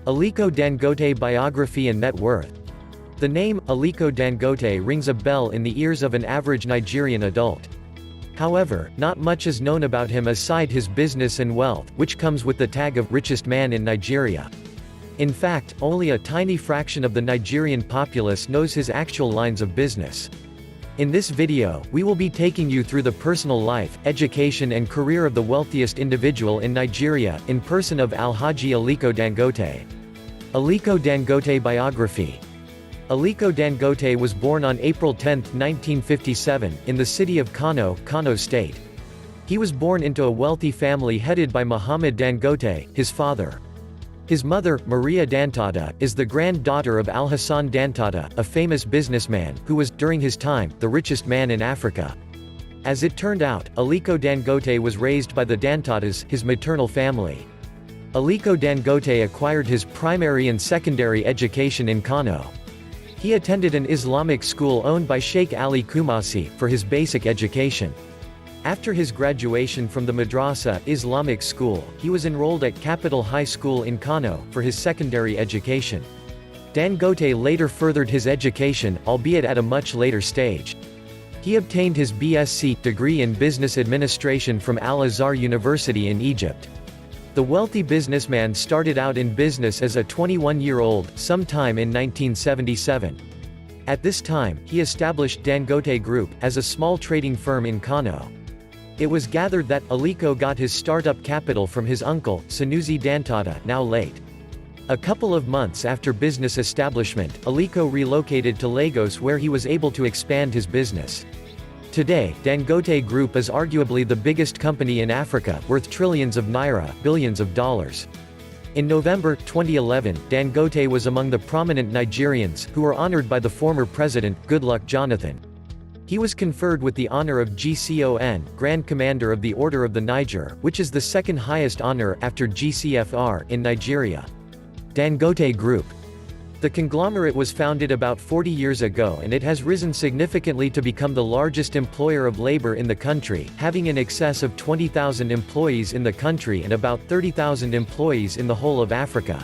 Aliko Dangote Biography and Net Worth. The name, Aliko Dangote, rings a bell in the ears of an average Nigerian adult. However, not much is known about him aside his business and wealth, which comes with the tag of richest man in Nigeria. In fact, only a tiny fraction of the Nigerian populace knows his actual lines of business. In this video, we will be taking you through the personal life, education and career of the wealthiest individual in Nigeria, in person of Alhaji Aliko Dangote. Aliko Dangote Biography. Aliko Dangote was born on April 10, 1957, in the city of Kano, Kano State. He was born into a wealthy family headed by Muhammad Dangote, his father. His mother, Maria Dangote, is the granddaughter of Alhassan Dangote, a famous businessman, who was, during his time, the richest man in Africa. As it turned out, Aliko Dangote was raised by the Dangotes, his maternal family. Aliko Dangote acquired his primary and secondary education in Kano. He attended an Islamic school owned by Sheikh Ali Kumasi, for his basic education. After his graduation from the Madrasa Islamic school, he was enrolled at Capital High School in Kano, for his secondary education. Dangote later furthered his education, albeit at a much later stage. He obtained his BSc degree in Business Administration from Al-Azhar University in Egypt. The wealthy businessman started out in business as a 21-year-old, sometime in 1977. At this time, he established Dangote Group, as a small trading firm in Kano. It was gathered that Aliko got his startup capital from his uncle, Sanusi Dangote, now late. A couple of months after business establishment, Aliko relocated to Lagos where he was able to expand his business. Today, Dangote Group is arguably the biggest company in Africa, worth trillions of naira, billions of dollars. In November 2011, Dangote was among the prominent Nigerians who were honored by the former president, Goodluck Jonathan. He was conferred with the honor of GCON, Grand Commander of the Order of the Niger, which is the second highest honor, after GCFR, in Nigeria. Dangote Group. The conglomerate was founded about 40 years ago and it has risen significantly to become the largest employer of labor in the country, having in excess of 20,000 employees in the country and about 30,000 employees in the whole of Africa.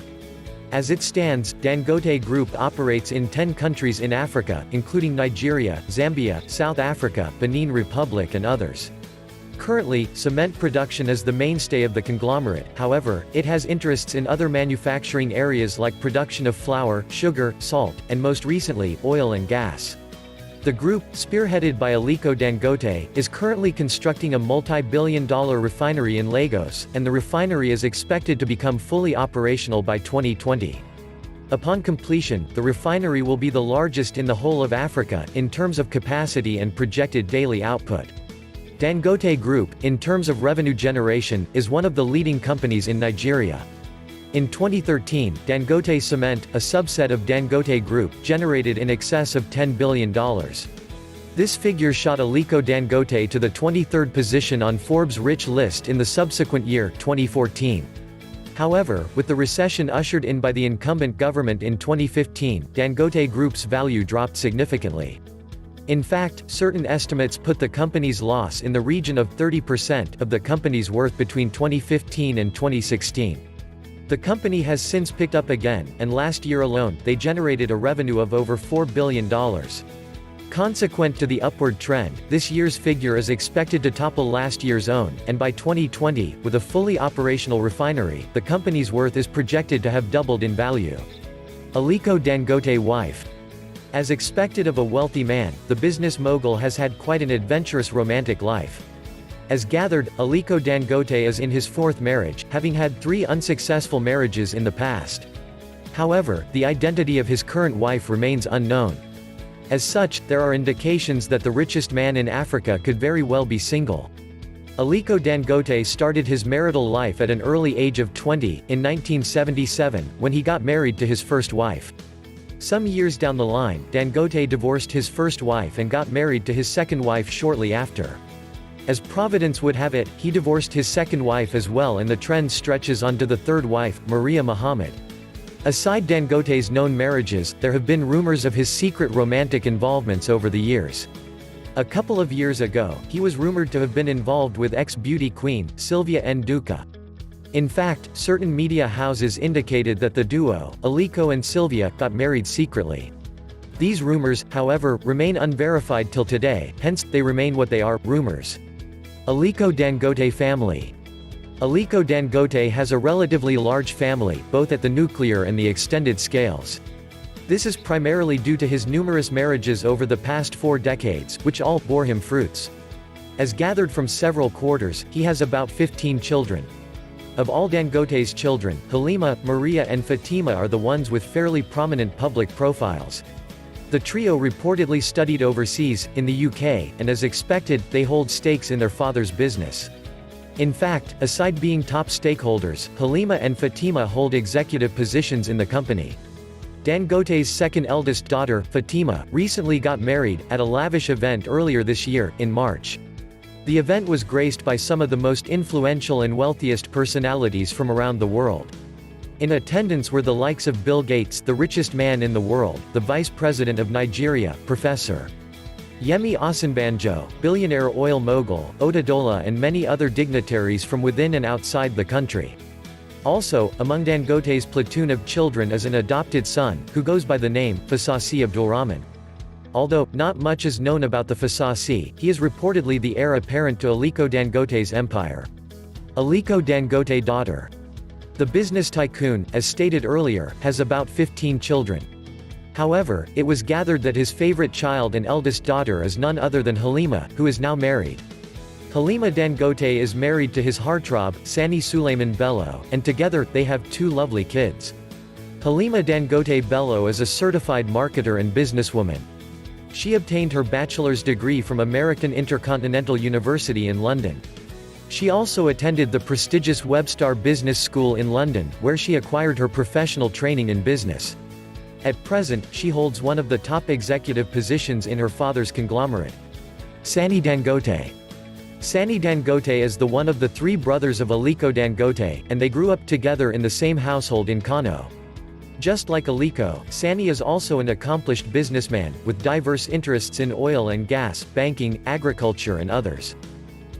As it stands, Dangote Group operates in 10 countries in Africa, including Nigeria, Zambia, South Africa, Benin Republic and others. Currently, cement production is the mainstay of the conglomerate, however, it has interests in other manufacturing areas like production of flour, sugar, salt, and most recently, oil and gas. The group, spearheaded by Aliko Dangote, is currently constructing a multi-billion-dollar refinery in Lagos, and the refinery is expected to become fully operational by 2020. Upon completion, the refinery will be the largest in the whole of Africa, in terms of capacity and projected daily output. Dangote Group, in terms of revenue generation, is one of the leading companies in Nigeria. In 2013, Dangote Cement, a subset of Dangote Group, generated in excess of $10 billion. This figure shot Aliko Dangote to the 23rd position on Forbes' rich list in the subsequent year, 2014. However, with the recession ushered in by the incumbent government in 2015, Dangote Group's value dropped significantly. In fact, certain estimates put the company's loss in the region of 30% of the company's worth between 2015 and 2016. The company has since picked up again, and last year alone, they generated a revenue of over $4 billion. Consequent to the upward trend, this year's figure is expected to topple last year's own, and by 2020, with a fully operational refinery, the company's worth is projected to have doubled in value. Aliko Dangote wife. As expected of a wealthy man, the business mogul has had quite an adventurous romantic life. As gathered, Aliko Dangote is in his fourth marriage, having had 3 unsuccessful marriages in the past. However, the identity of his current wife remains unknown. As such, there are indications that the richest man in Africa could very well be single. Aliko Dangote started his marital life at an early age of 20, in 1977, when he got married to his first wife. Some years down the line, Dangote divorced his first wife and got married to his second wife shortly after. As Providence would have it, he divorced his second wife as well, and the trend stretches onto the third wife, Maria Muhammad. Aside Dangote's known marriages, there have been rumors of his secret romantic involvements over the years. A couple of years ago, he was rumored to have been involved with ex-beauty queen, Sylvia Nduka. In fact, certain media houses indicated that the duo, Aliko and Sylvia, got married secretly. These rumors, however, remain unverified till today, hence, they remain what they are, rumors. Aliko Dangote family. Aliko Dangote has a relatively large family, both at the nuclear and the extended scales. This is primarily due to his numerous marriages over the past 4 decades, which all bore him fruits. As gathered from several quarters, he has about 15 children. Of all Dangote's children, Halima, Maria and Fatima are the ones with fairly prominent public profiles. The trio reportedly studied overseas, in the UK, and as expected, they hold stakes in their father's business. In fact, aside being top stakeholders, Halima and Fatima hold executive positions in the company. Dangote's second eldest daughter, Fatima, recently got married, at a lavish event earlier this year, in March. The event was graced by some of the most influential and wealthiest personalities from around the world. In attendance were the likes of Bill Gates, the richest man in the world, the Vice President of Nigeria, Professor Yemi Osinbanjo, billionaire oil mogul, Otedola and many other dignitaries from within and outside the country. Also, among Dangote's platoon of children is an adopted son, who goes by the name, Fasasi Abdulrahman. Although, not much is known about the Fasasi, he is reportedly the heir apparent to Aliko Dangote's empire. Aliko Dangote daughter. The business tycoon, as stated earlier, has about 15 children. However, it was gathered that his favorite child and eldest daughter is none other than Halima, who is now married. Halima Dangote is married to his heartthrob, Sani Suleiman Bello, and together, they have 2 lovely kids. Halima Dangote Bello is a certified marketer and businesswoman. She obtained her bachelor's degree from American Intercontinental University in London. She also attended the prestigious Webstar Business School in London, where she acquired her professional training in business. At present, she holds one of the top executive positions in her father's conglomerate. Sani Dangote. Sani Dangote is the one of the 3 brothers of Aliko Dangote, and they grew up together in the same household in Kano. Just like Aliko, Sani is also an accomplished businessman, with diverse interests in oil and gas, banking, agriculture and others.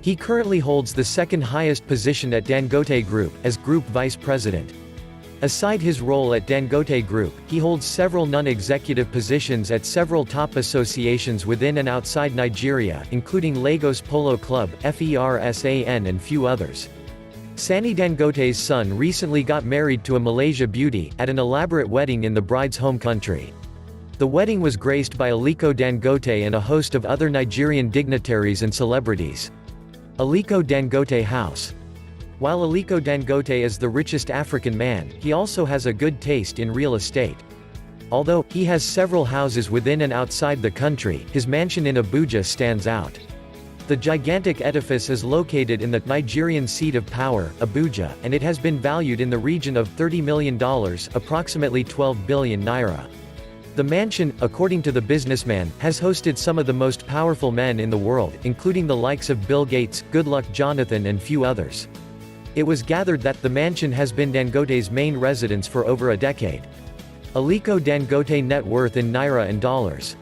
He currently holds the 2nd highest position at Dangote Group, as Group Vice President. Aside his role at Dangote Group, he holds several non-executive positions at several top associations within and outside Nigeria, including Lagos Polo Club, FERSAN and few others. Sani Dangote's son recently got married to a Malaysia beauty, at an elaborate wedding in the bride's home country. The wedding was graced by Aliko Dangote and a host of other Nigerian dignitaries and celebrities. Aliko Dangote House. While Aliko Dangote is the richest African man, he also has a good taste in real estate. Although he has several houses within and outside the country, his mansion in Abuja stands out. The gigantic edifice is located in the Nigerian seat of power, Abuja, and it has been valued in the region of $30 million, approximately 12 billion naira. The mansion, according to the businessman, has hosted some of the most powerful men in the world, including the likes of Bill Gates, Goodluck Jonathan and few others. It was gathered that the mansion has been Dangote's main residence for over a decade. Aliko Dangote net worth in naira and dollars.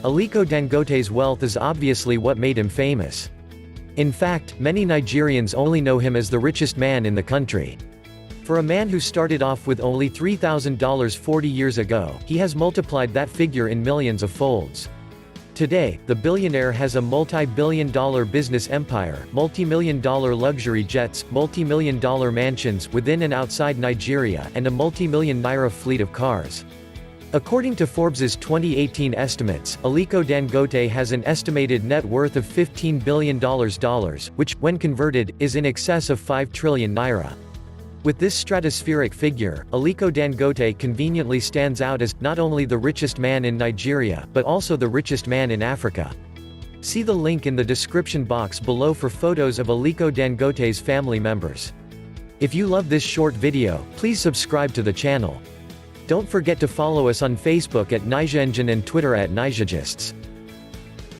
Aliko Dangote's wealth is obviously what made him famous. In fact, many Nigerians only know him as the richest man in the country. For a man who started off with only $3,000 40 years ago, he has multiplied that figure in millions of folds. Today, the billionaire has a multi-billion-dollar business empire, multi-million-dollar luxury jets, multi-million-dollar mansions within and outside Nigeria, and a multi-million naira fleet of cars. According to Forbes's 2018 estimates, Aliko Dangote has an estimated net worth of $15 billion, which, when converted, is in excess of 5 trillion naira. With this stratospheric figure, Aliko Dangote conveniently stands out as, not only the richest man in Nigeria, but also the richest man in Africa. See the link in the description box below for photos of Aliko Dangote's family members. If you love this short video, please subscribe to the channel. Don't forget to follow us on Facebook at NijaEngine and Twitter at NijaGists.